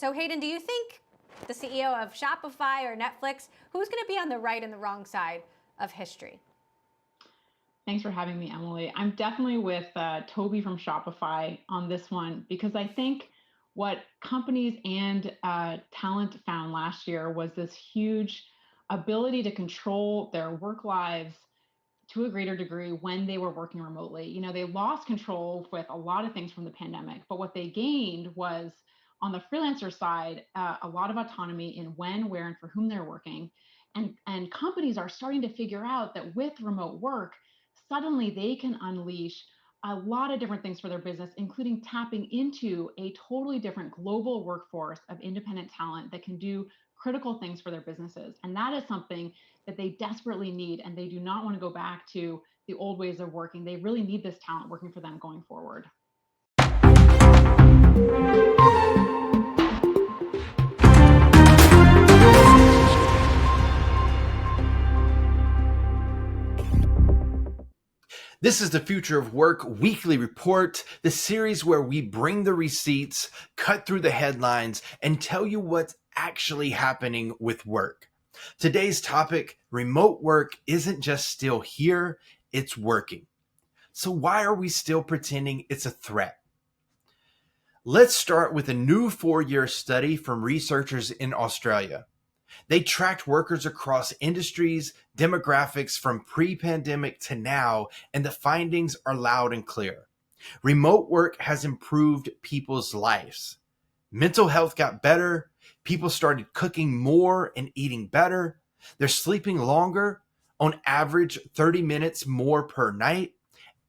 So Hayden, do you think the CEO of Shopify or Netflix, who's going to be on the right and the wrong side of history? Thanks for having me, Emily. I'm definitely with Toby from Shopify on this one because I think what companies and talent found last year was this huge ability to control their work lives to a greater degree when they were working remotely. You know, they lost control with a lot of things from the pandemic, but what they gained was on the freelancer side, a lot of autonomy in when, where, and for whom they're working. And companies are starting to figure out that with remote work, suddenly they can unleash a lot of different things for their business, including tapping into a totally different global workforce of independent talent that can do critical things for their businesses. And that is something that they desperately need, and they do not want to go back to the old ways of working. They really need this talent working for them going forward. This is the Future of Work Weekly Report, the series where we bring the receipts, cut through the headlines, and tell you what's actually happening with work. Today's topic, remote work isn't just still here, it's working. So why are we still pretending it's a threat? Let's start with a new 4-year study from researchers in Australia. They tracked workers across industries, demographics from pre-pandemic to now, and the findings are loud and clear. Remote work has improved people's lives. Mental health got better. People started cooking more and eating better. They're sleeping longer, on average 30 minutes more per night,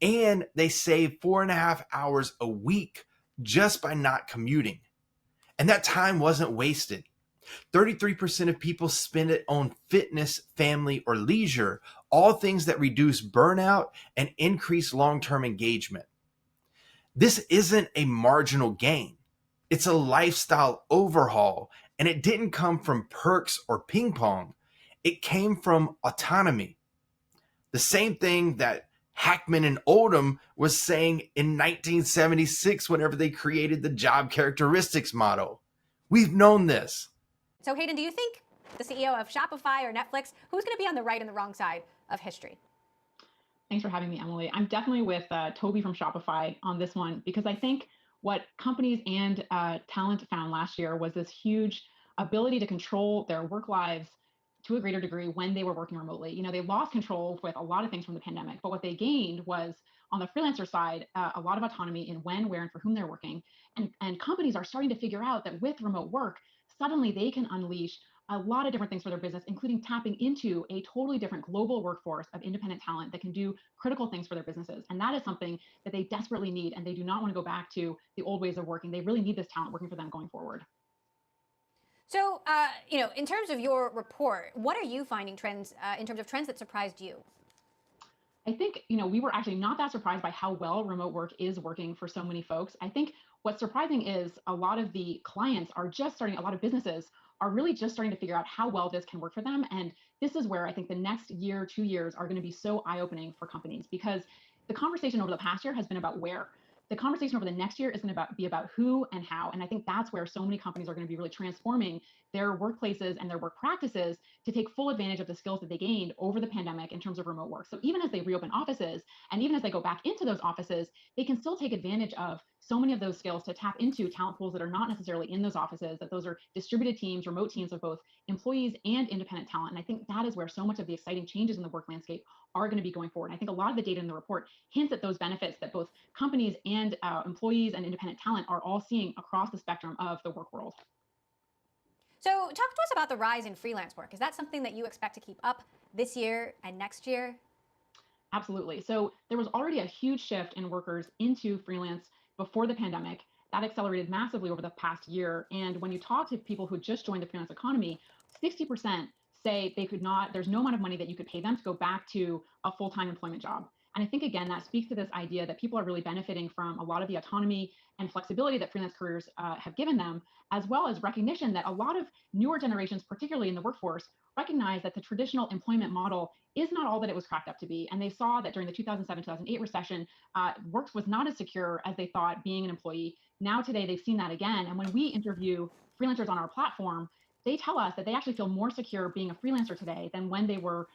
and they save 4.5 hours a week just by not commuting. And that time wasn't wasted. 33% of people spend it on fitness, family, or leisure, all things that reduce burnout and increase long-term engagement. This isn't a marginal gain. It's a lifestyle overhaul, and it didn't come from perks or ping pong. It came from autonomy. The same thing that Hackman and Oldham was saying in 1976 whenever they created the job characteristics model. We've known this. So Hayden, do you think the CEO of Shopify or Netflix, who's going to be on the right and the wrong side of history? Thanks for having me, Emily. I'm definitely with Toby from Shopify on this one because I think what companies and talent found last year was this huge ability to control their work lives to a greater degree when they were working remotely. You know, they lost control with a lot of things from the pandemic, but what they gained was on the freelancer side, a lot of autonomy in when, where, and for whom they're working. And companies are starting to figure out that with remote work, suddenly they can unleash a lot of different things for their business, including tapping into a totally different global workforce of independent talent that can do critical things for their businesses. And that is something that they desperately need, and they do not want to go back to the old ways of working. They really need this talent working for them going forward. So, in terms of your report, what are you finding trends in terms of trends that surprised you? I think, we were actually not that surprised by how well remote work is working for so many folks. I think what's surprising is a lot of the clients are just starting, a lot of businesses are really just starting to figure out how well this can work for them. And this is where I think the next year, 2 years are going to be so eye-opening for companies because the conversation over the past year has been about where. The conversation over the next year is going to be about who and how. And I think that's where so many companies are going to be really transforming their workplaces and their work practices to take full advantage of the skills that they gained over the pandemic in terms of remote work. So even as they reopen offices and even as they go back into those offices, they can still take advantage of so many of those skills to tap into talent pools that are not necessarily in those offices, that those are distributed teams, remote teams of both employees and independent talent. And I think that is where so much of the exciting changes in the work landscape are going to be going forward. And I think a lot of the data in the report hints at those benefits that both companies and employees and independent talent are all seeing across the spectrum of the work world. So, talk to us about the rise in freelance work. Is that something that you expect to keep up this year and next year? Absolutely. So there was already a huge shift in workers into freelance before the pandemic. That accelerated massively over the past year. And when you talk to people who just joined the freelance economy, 60% say they could not, there's no amount of money that you could pay them to go back to a full-time employment job. And I think, again, that speaks to this idea that people are really benefiting from a lot of the autonomy and flexibility that freelance careers have given them, as well as recognition that a lot of newer generations, particularly in the workforce, recognize that the traditional employment model is not all that it was cracked up to be. And they saw that during the 2007-2008 recession, work was not as secure as they thought being an employee. Now today, they've seen that again. And when we interview freelancers on our platform, they tell us that they actually feel more secure being a freelancer today than when they were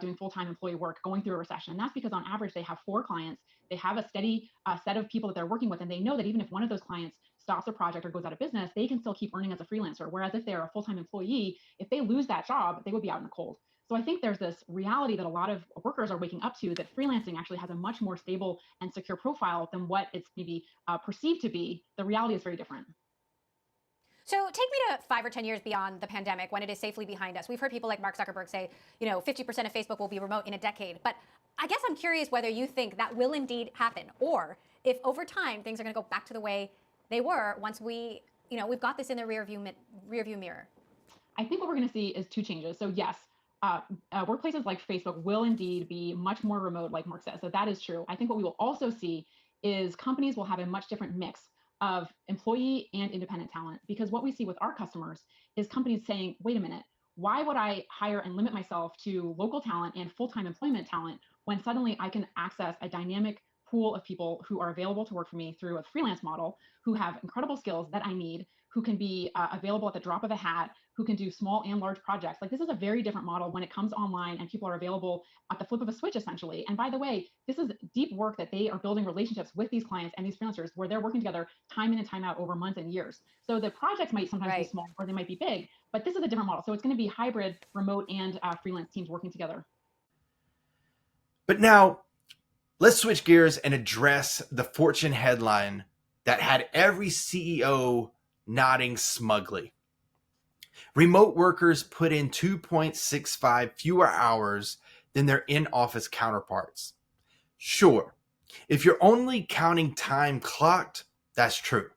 doing full-time employee work going through a recession. And that's because on average, they have 4 clients. They have a steady set of people that they're working with. And they know that even if one of those clients stops a project or goes out of business, they can still keep earning as a freelancer. Whereas if they're a full-time employee, if they lose that job, they would be out in the cold. So I think there's this reality that a lot of workers are waking up to, that freelancing actually has a much more stable and secure profile than what it's maybe perceived to be. The reality is very different. So take me to 5 or 10 years beyond the pandemic, when it is safely behind us. We've heard people like Mark Zuckerberg say, 50% of Facebook will be remote in a decade. But I guess I'm curious whether you think that will indeed happen, or if over time things are going to go back to the way they were once we've got this in the rearview mirror. I think what we're going to see is 2 changes. So yes, workplaces like Facebook will indeed be much more remote, like Mark says. So that is true. I think what we will also see is companies will have a much different mix of employee and independent talent, because what we see with our customers is companies saying, wait a minute, why would I hire and limit myself to local talent and full-time employment talent when suddenly I can access a dynamic pool of people who are available to work for me through a freelance model, who have incredible skills that I need, who can be available at the drop of a hat, who can do small and large projects. Like, this is a very different model when it comes online and people are available at the flip of a switch, essentially. And by the way, this is deep work that they are building relationships with these clients and these freelancers, where they're working together time in and time out over months and years. So the projects might sometimes be small, or they might be big, but this is a different model. So it's going to be hybrid, remote, and freelance teams working together. But now let's switch gears and address the Fortune headline that had every CEO nodding smugly. Remote workers put in 2.65 fewer hours than their in-office counterparts. Sure, if you're only counting time clocked, that's true.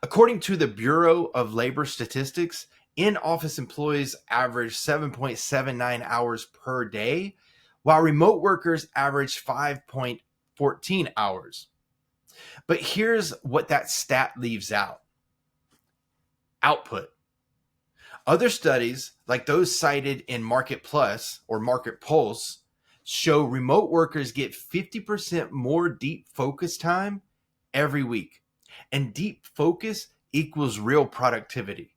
According to the Bureau of Labor Statistics, in-office employees average 7.79 hours per day, while remote workers average 5.14 hours. But here's what that stat leaves out: output. Other studies, like those cited in Market Plus or Market Pulse, show remote workers get 50% more deep focus time every week. And deep focus equals real productivity.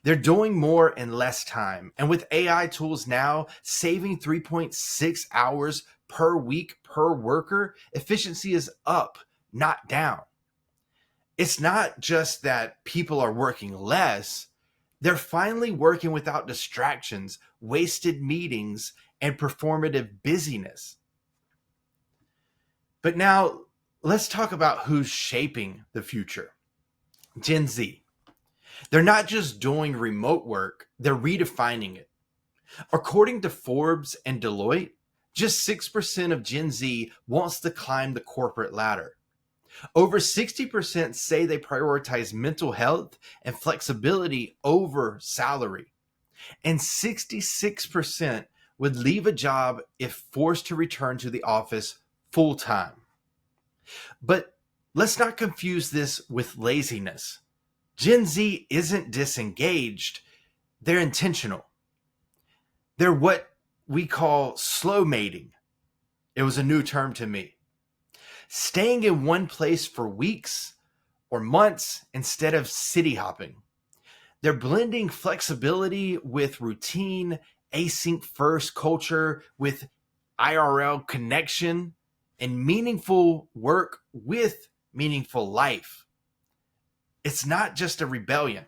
They're doing more in less time. And with AI tools now saving 3.6 hours per week per worker, efficiency is up, not down. It's not just that people are working less, they're finally working without distractions, wasted meetings, and performative busyness. But now let's talk about who's shaping the future. Gen Z. They're not just doing remote work, they're redefining it. According to Forbes and Deloitte, just 6% of Gen Z wants to climb the corporate ladder. Over 60% say they prioritize mental health and flexibility over salary. And 66% would leave a job if forced to return to the office full time. But let's not confuse this with laziness. Gen Z isn't disengaged, they're intentional. They're what we call slow mating. It was a new term to me. Staying in one place for weeks or months instead of city hopping. They're blending flexibility with routine, async-first culture with IRL connection, and meaningful work with meaningful life. It's not just a rebellion.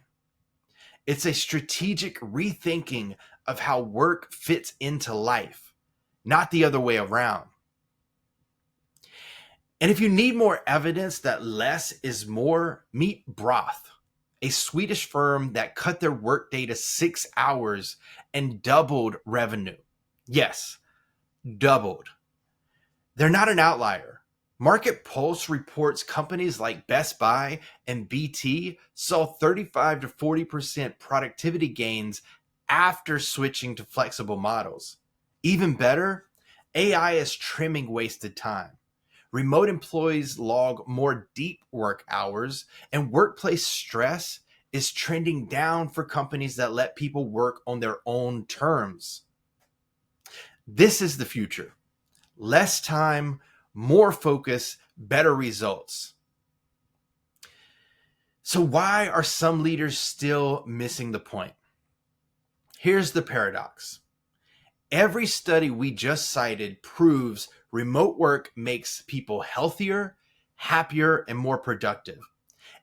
It's a strategic rethinking of how work fits into life, not the other way around. And if you need more evidence that less is more, meet Broth, a Swedish firm that cut their workday to 6 hours and doubled revenue. Yes, doubled. They're not an outlier. Market Pulse reports companies like Best Buy and BT saw 35 to 40% productivity gains after switching to flexible models. Even better, AI is trimming wasted time. Remote employees log more deep work hours, and workplace stress is trending down for companies that let people work on their own terms. This is the future. Less time, more focus, better results. So why are some leaders still missing the point? Here's the paradox. Every study we just cited proves remote work makes people healthier, happier, and more productive.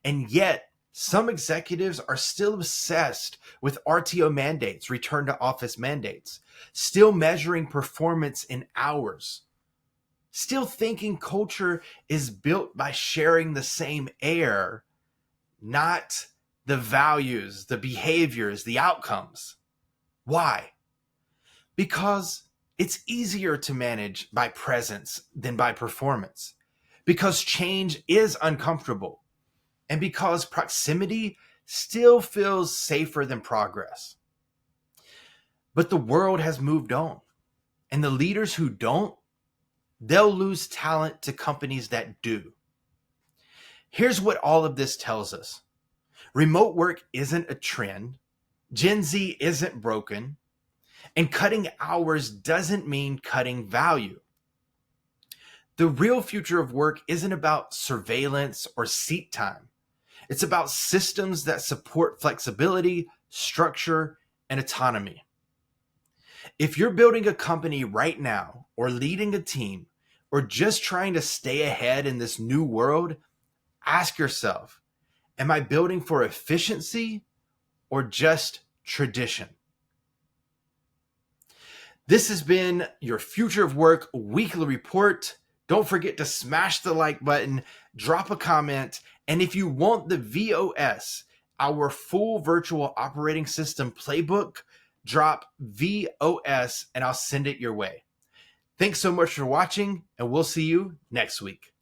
And yet, some executives are still obsessed with RTO mandates, return to office mandates, still measuring performance in hours, still thinking culture is built by sharing the same air, not the values, the behaviors, the outcomes. Why? Because it's easier to manage by presence than by performance. Because change is uncomfortable. And because proximity still feels safer than progress. But the world has moved on. And the leaders who don't, they'll lose talent to companies that do. Here's what all of this tells us. Remote work isn't a trend. Gen Z isn't broken. And cutting hours doesn't mean cutting value. The real future of work isn't about surveillance or seat time. It's about systems that support flexibility, structure, and autonomy. If you're building a company right now, or leading a team, or just trying to stay ahead in this new world, ask yourself, am I building for efficiency or just tradition? This has been your Future of Work weekly report. Don't forget to smash the like button, drop a comment, and if you want the VOS, our full virtual operating system playbook, drop VOS and I'll send it your way. Thanks so much for watching, and we'll see you next week.